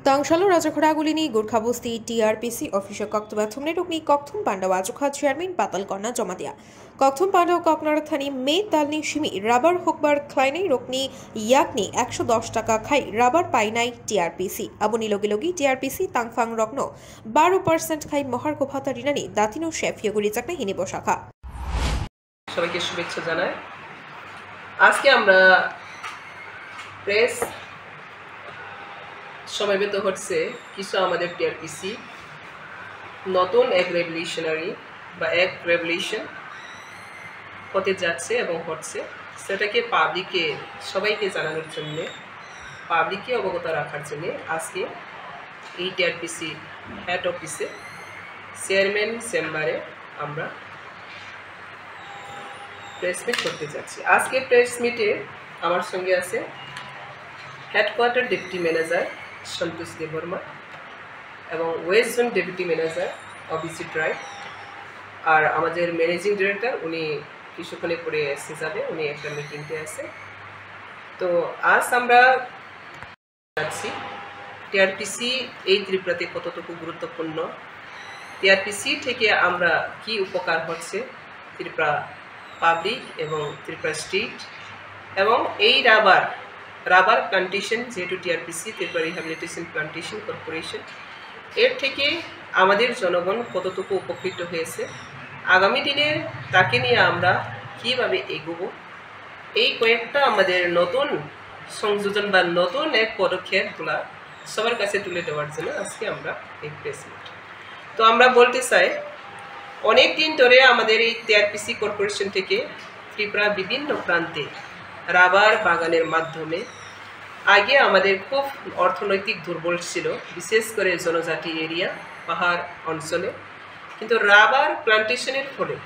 Tangshalo Rajakhoragulini Gurkhabusti TRPC official Koktubathumne Rukni Kokthum Panda Wajukha Chairman Patal Kona Jomadia Kokthum Panda Koknarathani Me Talni Shimi Rubber Hukbar Kleine Rukni Yakni 110 টাকা খাই rubber পাই নাই TRPC আবনি লগে লগে TRPC তাংফাং রগ্ন 12% খাই মহার্ঘ ভাতা রিনানি দাতিনো শেফিয়গুলি চাকনা হিনি বসাখা সবাইকে শুভেচ্ছা জানাই। আজকে আমরা প্রেস সমবেত হচ্ছে কিছু আমাদের টিআরপিসি নতুন এক রেভলিউশনারি বা এক রেভলিউশন হতে যাচ্ছে এবং হচ্ছে, সেটাকে পাবলিকে সবাইকে জানানোর জন্য, পাবলিককে অবগত রাখার জন্য আজকে এই টিআরপিসি হেড অফিসে চেয়ারম্যান চেম্বারে আমরা প্রেস মিট করতে যাচ্ছি। আজকে প্রেস মিটে আমার সঙ্গে আছে headquarter deputy manager Santosh Debbarma এবং west zone deputy manager Abhijit Roy, আর আমাদের ম্যানেজিং ডিরেক্টর উনি কিছুক্ষণে পরে এসে যাবে, উনি একটা মিটিংতে আছে। তো আজ আমরা যাচ্ছি টিআরপিসি এই ত্রিপুরাতে কতটুকু গুরুত্বপূর্ণ, টিআরপিসি থেকে আমরা কি উপকার হচ্ছে ত্রিপুরা পাবলিক এবং ত্রিপুরা স্টেট, এবং এই রাবার প্লান্টেশন যেহেতু TRPC Tripura rehabilitation plantation corporation, এর থেকে আমাদের জনগণ কতটুকু উপকৃত হয়েছে, আগামী দিনে তাকে নিয়ে আমরা কীভাবে এগোবো, এই কয়েকটা আমাদের নতুন সংযোজন বা নতুন এক পদক্ষেপগুলো সবার কাছে তুলে দেওয়ার জন্য আজকে আমরা এই প্রেস মিট। তো আমরা বলতে চাই, অনেক দিন ধরে আমাদের এই টিআরপিসি কর্পোরেশন থেকে ত্রিপুরা বিভিন্ন প্রান্তে রাবার বাগানের মাধ্যমে আগে আমাদের খুব অর্থনৈতিক দুর্বল ছিল, বিশেষ করে জনজাতি এরিয়া পাহাড় অঞ্চলে, কিন্তু রাবার প্লান্টেশনের ফলে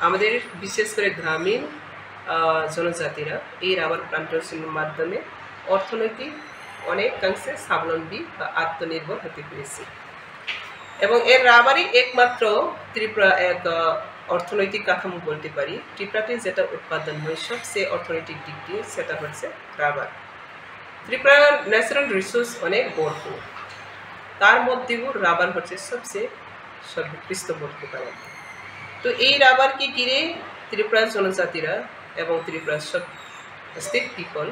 আমাদের বিশেষ করে গ্রামীণ জনজাতিরা এই রাবার প্লান্টেশনের মাধ্যমে অর্থনৈতিক অনেকাংশে স্বাবলম্বী বা আত্মনির্ভর হতে পেরেছে, এবং এর রাবারই একমাত্র ত্রিপুরা এক অর্থনৈতিক কাঠামো বলতে পারি। ত্রিপুরাতে যেটা উৎপাদন হয় সবচেয়ে অর্থনৈতিক দিক দিয়ে সেটা হচ্ছে রাবার। ত্রিপুরার ন্যাচারাল রিসোর্স অনেক ভরপুর, তার মধ্যেও রাবার হচ্ছে সবচেয়ে সর্বোৎকৃষ্ট বলতে পারে। তো এই রাবারকে ঘিরে ত্রিপুরার জনজাতিরা এবং ত্রিপুরার সব স্টেট পিপল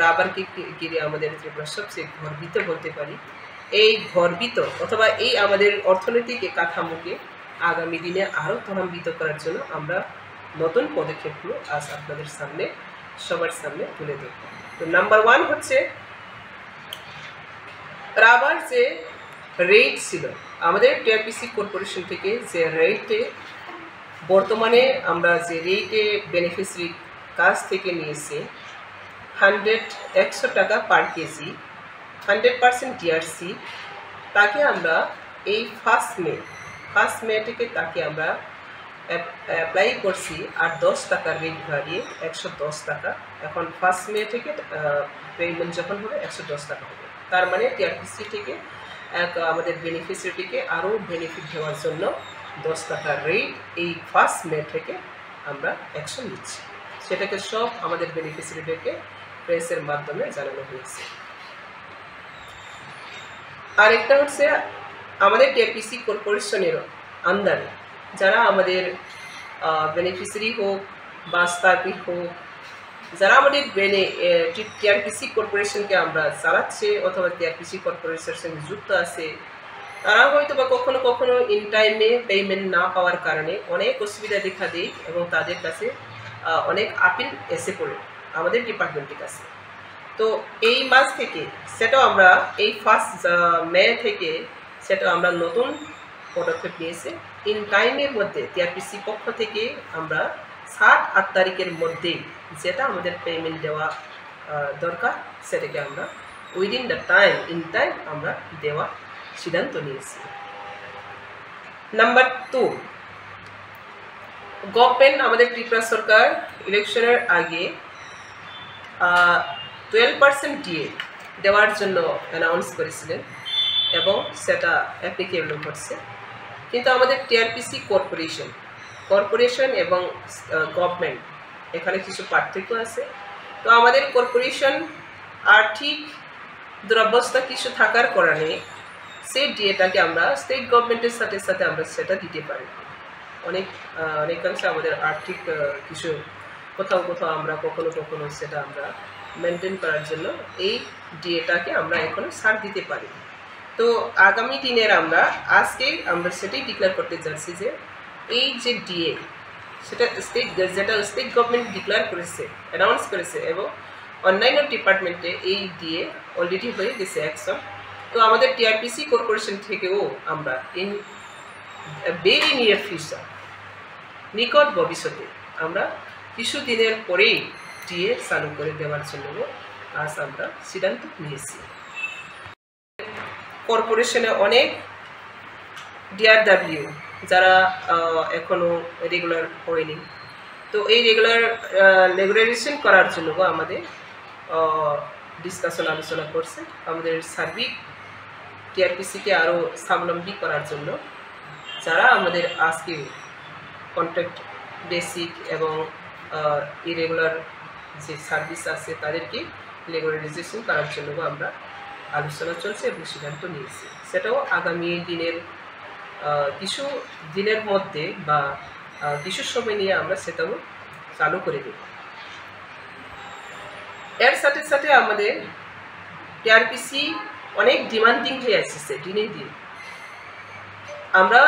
রাবারকে ঘিরে আমাদের ত্রিপুরা সবচেয়ে গর্বিত বলতে পারি। এই গর্বিত অথবা এই আমাদের অর্থনৈতিক কাঠামোকে আগামী দিনে আরও ত্বরান্বিত করার জন্য আমরা নতুন পদক্ষেপগুলো আজ আপনাদের সামনে সবার সামনে তুলে দেব। তো নাম্বার 1 হচ্ছে রাবার যে রেট ছিল আমাদের টিআরপিসি কর্পোরেশন থেকে, যে রেটে বর্তমানে আমরা যে রেটে বেনিফিশিয়ারি কাছ থেকে নিয়েছি 100 টাকা পার কেজি 100% টিআরসি, তাকে আমরা এই ফার্স্ট মে থেকে তাকে আমরা অ্যাপ্লাই করছি আর 10 টাকার রেট বাড়িয়ে 110 টাকা। এখন ফার্স্ট মে থেকে পেমেন্ট যখন হবে 110 টাকা হবে, তার মানে টিআরপিসি থেকে আমাদের বেনিফিশিয়ারিটিকে আরও বেনিফিট দেওয়ার জন্য 10 টাকার রেট এই ফার্স্ট মে থেকে আমরা অ্যাকশন নিচ্ছি। সেটাকে সব আমাদের বেনিফিশিয়ারিদেরকে প্রেসের মাধ্যমে জানানো হয়েছে। আর একটা হচ্ছে আমাদের টিআরপিসি কর্পোরেশনের আন্ডারে যারা আমাদের বেনিফিশিয়ারি হোক বা স্টাফি হোক, যারা আমাদের টিআরপিসি কর্পোরেশনকে আমরা চালাচ্ছে অথবা টিআরপিসি কর্পোরেশনের সঙ্গে যুক্ত আছে, তারা হয়তো বা কখনো কখনো ইন টাইমে পেমেন্ট না পাওয়ার কারণে অনেক অসুবিধা দেখা দেয় এবং তাদের কাছে অনেক আপিল এসে পড়ে আমাদের ডিপার্টমেন্টের কাছে। তো এই মাস থেকে সেটাও আমরা এই ফার্স্ট মে থেকে সেটা আমরা নতুন পদক্ষেপ নিয়েছি। ইন টাইমের মধ্যে টিআরপিসি পক্ষ থেকে আমরা 7-8 তারিখের মধ্যে যেটা আমাদের পেমেন্ট দেওয়া দরকার সেটাকে আমরা উইদিন দ্য ইন টাইম আমরা দেওয়া সিদ্ধান্ত নিয়েছি। নাম্বার 2, গভর্নমেন্ট আমাদের ত্রিপুরা সরকার ইলেকশনের আগে 12% ডিএ দেওয়ার জন্য অ্যানাউন্স করেছিলেন এবং সেটা অ্যাপ্লিকেবল হচ্ছে, কিন্তু আমাদের টিআরপিসি কর্পোরেশন এবং গভর্নমেন্ট এখানে কিছু পার্থক্য আছে। তো আমাদের কর্পোরেশন আর্থিক দুরবস্থা কিছু থাকার কারণে সেই ডিএটাকে আমরা স্টেট গভর্নমেন্টের সাথে সাথে আমরা সেটা দিতে পারি। অনেকাংশে আমাদের আর্থিক কিছু কোথাও কোথাও আমরা কখনো সেটা আমরা মেনটেন করার জন্য এই ডিএটাকে আমরা এখনো ছাড় দিতে পারি। তো আগামী দিনের আজকে আমরা সেটাই ডিক্লেয়ার করতে যাচ্ছি যে এই যে ডিএ সেটা স্টেট গভর্নমেন্ট ডিক্লেয়ার করেছে, অ্যানাউন্স করেছে এবং অন্যান্য ডিপার্টমেন্টে এই ডিএ অলরেডি হয়ে গেছে অ্যাকশন। তো আমাদের টিআরপিসি কর্পোরেশন থেকেও আমরা ইন ভেরি নিয়ার ফিউচার, নিকট ভবিষ্যতে আমরা কিছু দিনের পরেই ডিএ চালু করে দেওয়ার জন্য আজ আমরা সিদ্ধান্ত নিয়েছি। কর্পোরেশনে অনেক ডিআরডাব্লিউ যারা এখনো রেগুলার হয়নি, তো এই রেগুলারাইজেশন করার জন্য আমাদের আলোচনা করছে। আমাদের সার্বিক টিআরপিসিকে আরও স্বাবলম্বী করার জন্য যারা আমাদের আজকে কন্ট্রাক্ট বেসিক এবং ইরেগুলার যে সার্ভিস আছে তাদেরকে রেগুলারাইজেশন করার জন্য আমরা আলোচনা চলছে এবং সিদ্ধান্ত নিয়েছি। সেটাও আগামী দিনের কিছু দিনের মধ্যে বা কিছু সময় নিয়ে আমরা সেটাও চালু করে দেব। এর সাথে সাথে আমাদের টিআরপিসি অনেক ডিমান্ডিং হয়ে আসছে দিনে দিন। আমরা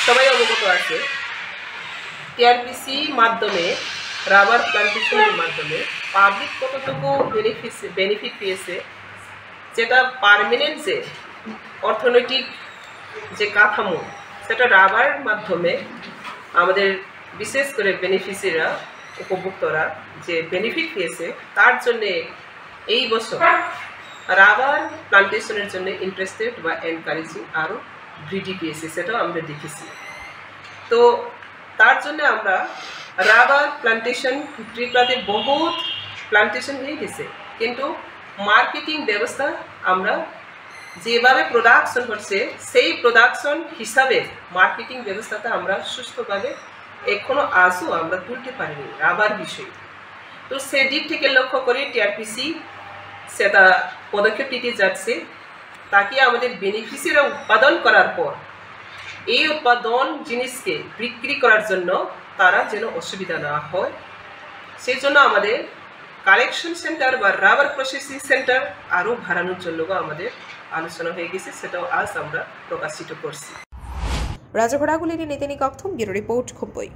সবাই অবগত আছে টিআরপিসি মাধ্যমে রাবার প্লান্টেশনের মাধ্যমে পাবলিক কতটুকু বেনিফিট পেয়েছে, যেটা পার্মানেন্ট যে অর্থনৈতিক যে কাঠামো সেটা রাবার মাধ্যমে আমাদের বিশেষ করে বেনিফিসিয়ারিরা উপভোক্তরা যে বেনিফিট পেয়েছে তার জন্যে এই বছর রাবার প্লান্টেশনের জন্য ইন্টারেস্টেড বা এনকারেজিং আরও বৃদ্ধি পেয়েছে, সেটাও আমরা দেখেছি। তো তার জন্য আমরা রাবার প্লান্টেশন ত্রিপুরাতে বহুত প্লান্টেশন হয়ে গেছে, কিন্তু মার্কেটিং ব্যবস্থা আমরা যেভাবে প্রোডাকশন হচ্ছে সেই প্রোডাকশন হিসাবে মার্কেটিং ব্যবস্থাটা আমরা সুস্থভাবে এখনো আজও আমরা তুলতে পারিনি রাবার বিষয়ে। তো সেদিক থেকে লক্ষ্য করে টিআরপিসি সেটা পদক্ষেপ নিতে যাচ্ছে, তাকে আমাদের বেনিফিসিয়ারিরা উৎপাদন করার পর এই উৎপাদন জিনিসকে বিক্রি করার জন্য তারা যেন অসুবিধা না হয়, সেই জন্য আমাদের কালেকশন সেন্টার বা রাবার প্রসেসিং সেন্টার আরও বাড়ানোর জন্য আমাদের আলোচনা হয়ে গেছে, সেটাও আজ আমরা প্রকাশিত করছি। রাজাঘোড়াগুলির নিতেনি কক্থম, ব্যুরো রিপোর্ট, খুবই।